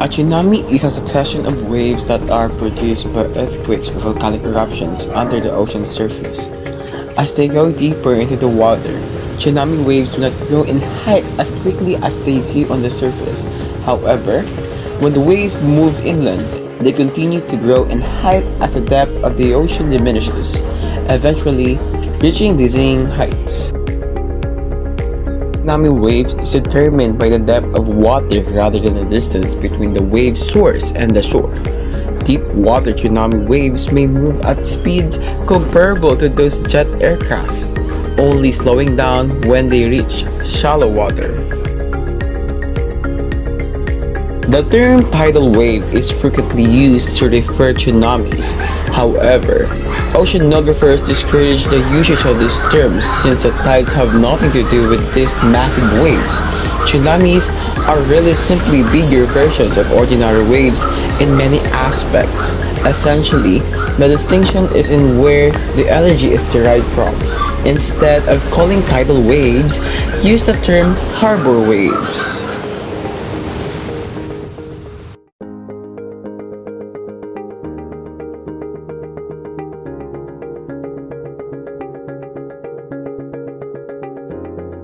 A tsunami is a succession of waves that are produced by earthquakes or volcanic eruptions under the ocean surface. As they go deeper into the water, tsunami waves do not grow in height as quickly as they do on the surface. However, when the waves move inland, they continue to grow in height as the depth of the ocean diminishes, eventually reaching dizzying heights. Tsunami waves is determined by the depth of water rather than the distance between the wave source and the shore. Deep water tsunami waves may move at speeds comparable to those jet aircraft, only slowing down when they reach shallow water. The term tidal wave is frequently used to refer to tsunamis. However, oceanographers discourage the usage of these terms since the tides have nothing to do with these massive waves. Tsunamis are really simply bigger versions of ordinary waves in many aspects. Essentially, the distinction is in where the energy is derived from. Instead of calling tidal waves, use the term harbor waves.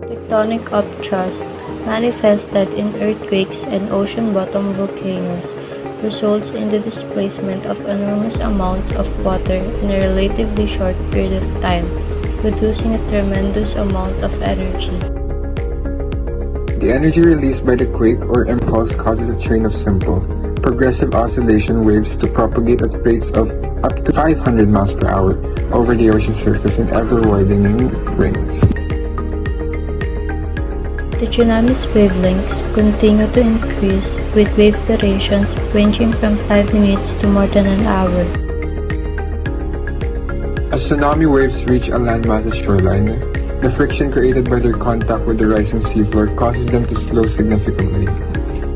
Tectonic upthrust, manifested in earthquakes and ocean-bottom volcanoes, results in the displacement of enormous amounts of water in a relatively short period of time, producing a tremendous amount of energy. The energy released by the quake or impulse causes a train of simple, progressive oscillation waves to propagate at rates of up to 500 miles per hour over the ocean surface in ever-widening rings. The tsunami's wavelengths continue to increase with wave durations ranging from 5 minutes to more than an hour. As tsunami waves reach a landmass's shoreline, the friction created by their contact with the rising seafloor causes them to slow significantly.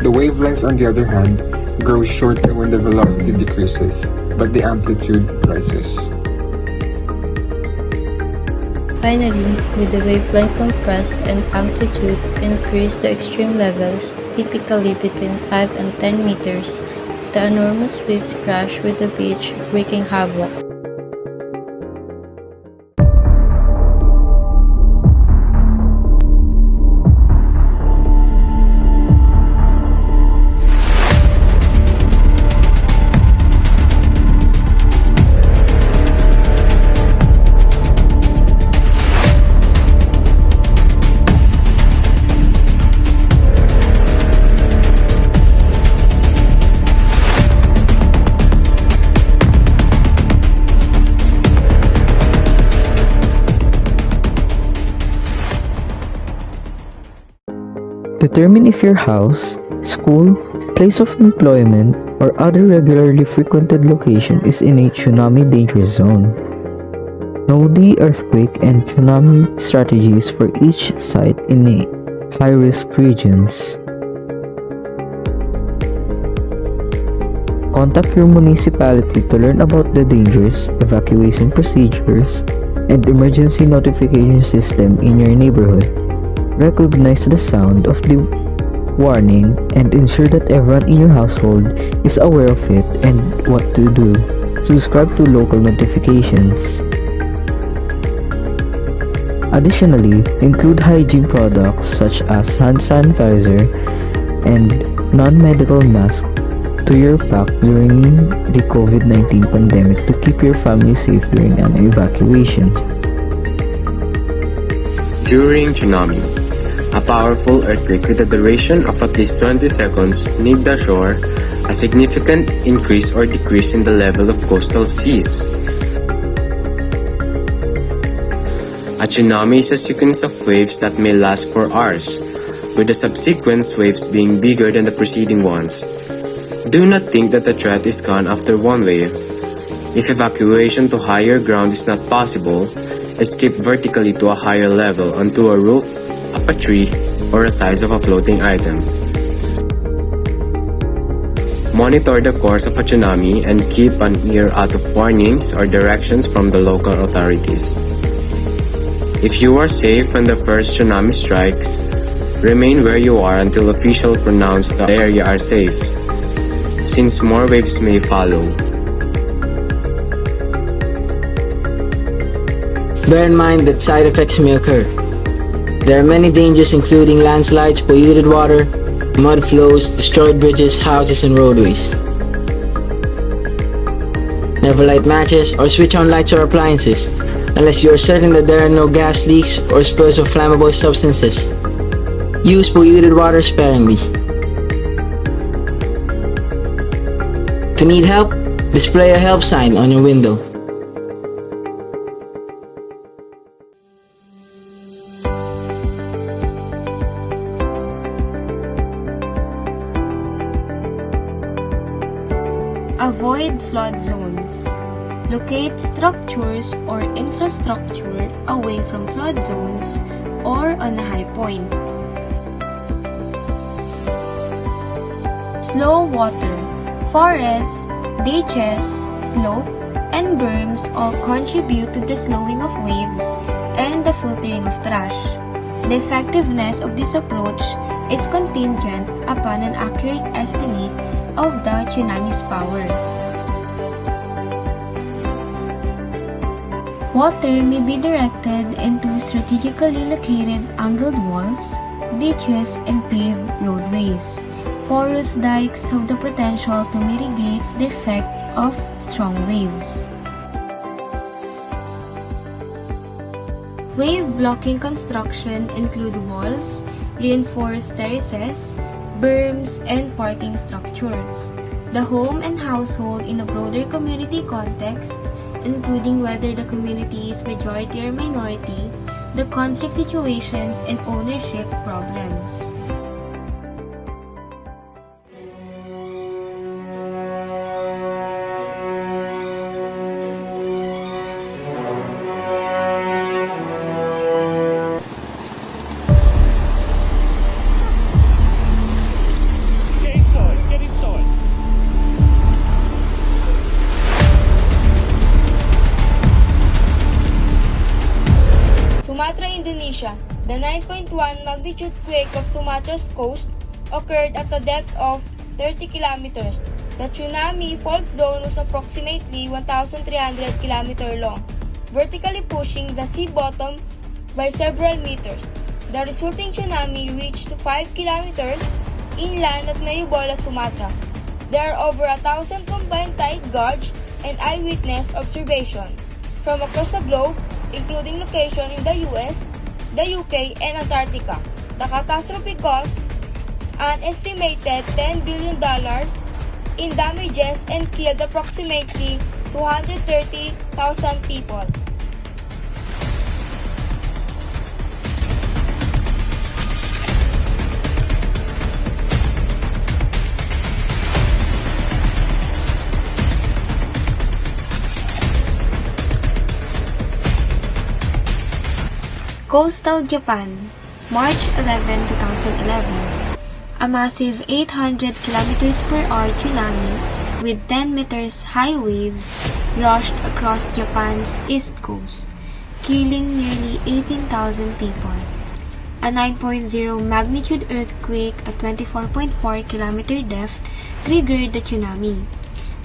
The wavelengths, on the other hand, grow shorter when the velocity decreases, but the amplitude rises. Finally, with the wavelength compressed and amplitude increased to extreme levels, typically between 5 and 10 meters, the enormous waves crash with the beach, wreaking havoc. Determine if your house, school, place of employment, or other regularly frequented location is in a tsunami danger zone. Know the earthquake and tsunami strategies for each site in a high-risk regions. Contact your municipality to learn about the dangers, evacuation procedures, and emergency notification system in your neighborhood. Recognize the sound of the warning and ensure that everyone in your household is aware of it and what to do. Subscribe to local notifications. Additionally, include hygiene products such as hand sanitizer and non-medical masks to your pack during the COVID-19 pandemic to keep your family safe during an evacuation. During tsunami, a powerful earthquake with a duration of at least 20 seconds near the shore, a significant increase or decrease in the level of coastal seas. A tsunami is a sequence of waves that may last for hours, with the subsequent waves being bigger than the preceding ones. Do not think that the threat is gone after one wave. If evacuation to higher ground is not possible, escape vertically to a higher level onto a roof, up a tree, or the size of a floating item. Monitor the course of a tsunami and keep an ear out of warnings or directions from the local authorities. If you are safe when the first tsunami strikes, remain where you are until officials pronounce the area are safe. since more waves may follow. Bear in mind that side effects may occur. There are many dangers including landslides, polluted water, mud flows, destroyed bridges, houses, and roadways. Never light matches or switch on lights or appliances unless you are certain that there are no gas leaks or spills of flammable substances. Use polluted water sparingly. If you need help, display a help sign on your window. Avoid flood zones. Locate structures or infrastructure away from flood zones or on a high point. Slow water. Forests, ditches, slope, and berms all contribute to the slowing of waves and the filtering of trash. The effectiveness of this approach is contingent upon an accurate estimate of the tsunami's power. Water may be directed into strategically located angled walls, ditches, and paved roadways. Porous dikes have the potential to mitigate the effect of strong waves. Wave-blocking construction include walls, reinforced terraces, berms, and parking structures. The home and household in a broader community context, including whether the community is majority or minority, the conflict situations, and ownership problems. Sumatra, Indonesia. The 9.1 magnitude quake of Sumatra's coast occurred at a depth of 30 kilometers. The tsunami fault zone was approximately 1,300 kilometers long, vertically pushing the sea bottom by several meters. The resulting tsunami reached 5 kilometers inland at Mayubola, Sumatra. There are over 1,000 combined tide gauge and eyewitness observation from across the globe, including location in the US, the UK, and Antarctica. The catastrophe cost an estimated $10 billion in damages and killed approximately 230,000 people. Coastal Japan, March 11, 2011. A massive 800 km per hour tsunami with 10 meters high waves rushed across Japan's east coast, killing nearly 18,000 people. A 9.0 magnitude earthquake at 24.4 km depth triggered the tsunami.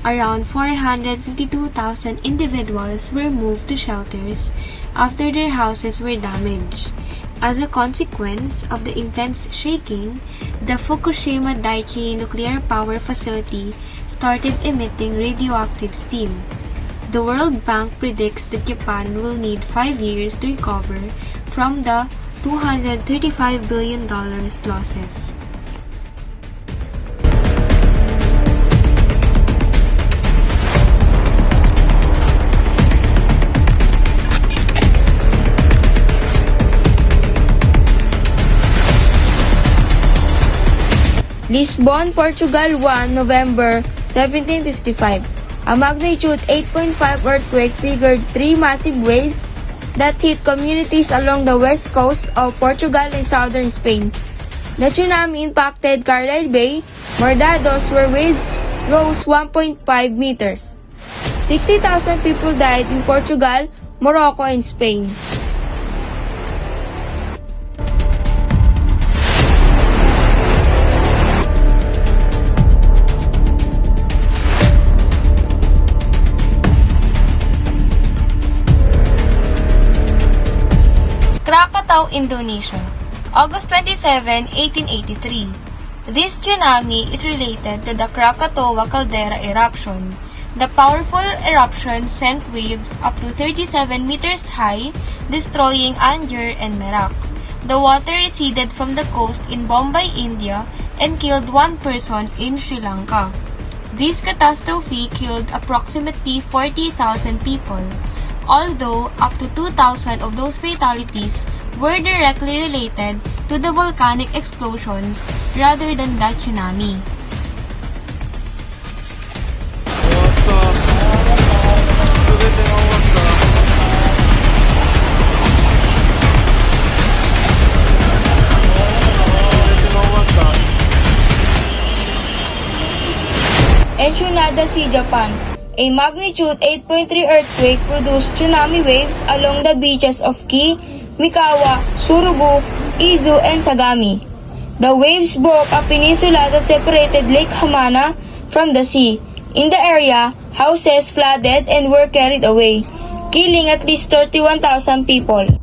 Around 452,000 individuals were moved to shelters after their houses were damaged. As a consequence of the intense shaking, the Fukushima Daiichi nuclear power facility started emitting radioactive steam. The World Bank predicts that Japan will need 5 years to recover from the $235 billion losses. Lisbon, Portugal 1 November 1755. A magnitude 8.5 earthquake triggered 3 massive waves that hit communities along the west coast of Portugal and southern Spain. The tsunami impacted Carlisle Bay, Barbados, where waves rose 1.5 meters. 60,000 people died in Portugal, Morocco, and Spain. Krakatau, Indonesia, August 27, 1883. This tsunami is related to the Krakatoa caldera eruption. The powerful eruption sent waves up to 37 meters high, destroying Anjar and Merak. The water receded from the coast in Bombay, India, and killed one person in Sri Lanka. This catastrophe killed approximately 40,000 people, although up to 2,000 of those fatalities were directly related to the volcanic explosions rather than the tsunami. Ensenada Sea, Japan. A magnitude 8.3 earthquake produced tsunami waves along the beaches of Ki, Mikawa, Surugu, Izu, and Sagami. The waves broke a peninsula that separated Lake Hamana from the sea. In the area, houses flooded and were carried away, killing at least 31,000 people.